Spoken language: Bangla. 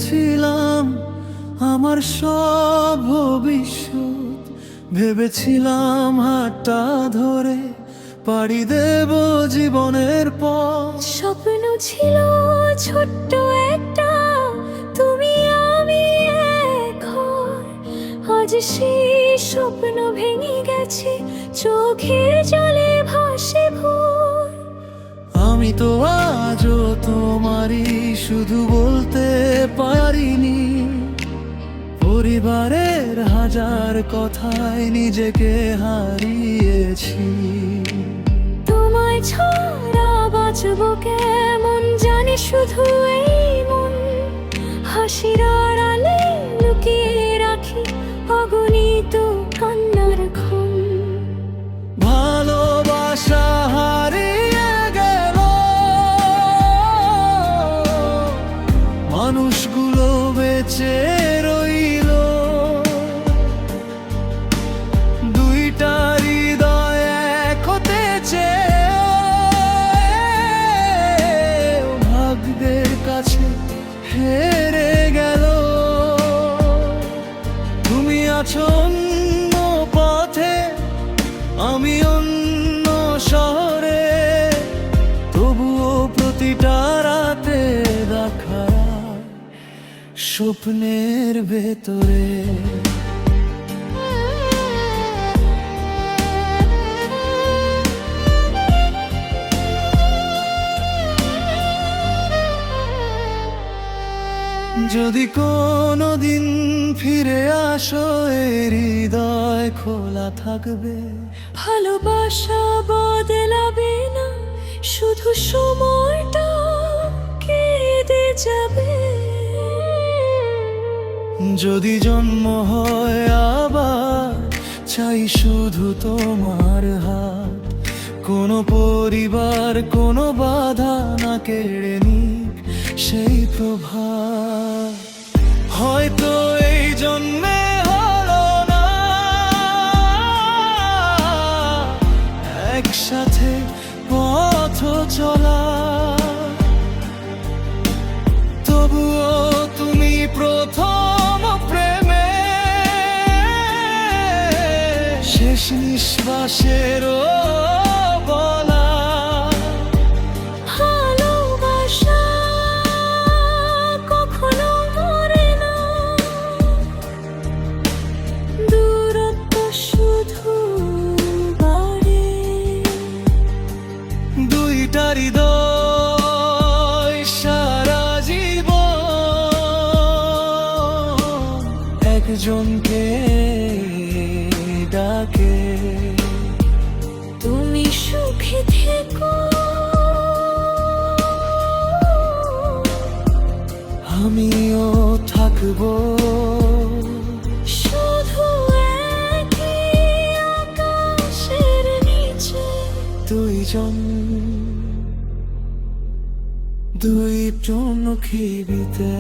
রেখেছিলাম আমার সব ভবিষ্যৎ, ভেবেছিলাম হাতটা ধরে পাড়ি দেব জীবনের পথ। স্বপ্ন ছিল ছোট্ট একটা, তুমি আমি এক ঘর। আজ সেই স্বপ্ন ভেঙে গেছে, চোখের জলে ভাসে ভোর। আমি তো আজও তোমারই শুধু বলতে পারিনি, পরিবারের হাজার কথায় নিজেকে হারিয়েছি। তোমায় ছাড়া বাঁচবো কেমন জানি, শুধু এই মন হাসির আড়ালে লুকিয়ে রাখি অগণিত কান্নার ক্ষণ। ভালোবাসা হারিয়ে গেল, মানুষগুলো বেঁচে রইল, দুইটা হৃদয় এক হতে চেয়ে ভাগ্যের কাছে হেরে গেল। তুমি আছো অন্য পথে, আমি অন্য শহরে, তবুও প্রতিটা রাতে দেখা স্বপ্নের ভেতরে। যদি কোনোদিন ফিরে আসো, এই হৃদয় খোলা থাকবে। ভালোবাসা বদলাবে না, শুধু সময়টা কেটে যাবে। যদি জন্ম হয় আবার, চাই শুধু তোমার হাত। কোনো পরিবার কোনো বাধা না কেড়ে নিক সেই প্রভাত। হয়তো এই জন্মে হলো না একসাথে পথ চলা, তবুও তুমি প্রথম প্রেমে, শেষ নিঃশ্বাসেরও বলা। ভালোবাসা কখনো মরে না, দূরত্ব শুধু বাড়ে। দুইটা হৃদয় সারা জীবন একজনকে ডাকে। তুমি সুখে থেকো, আমিও থাকবো, শুধু একই আকাশের নিচে। দুইজন দুই পৃথিবীতে।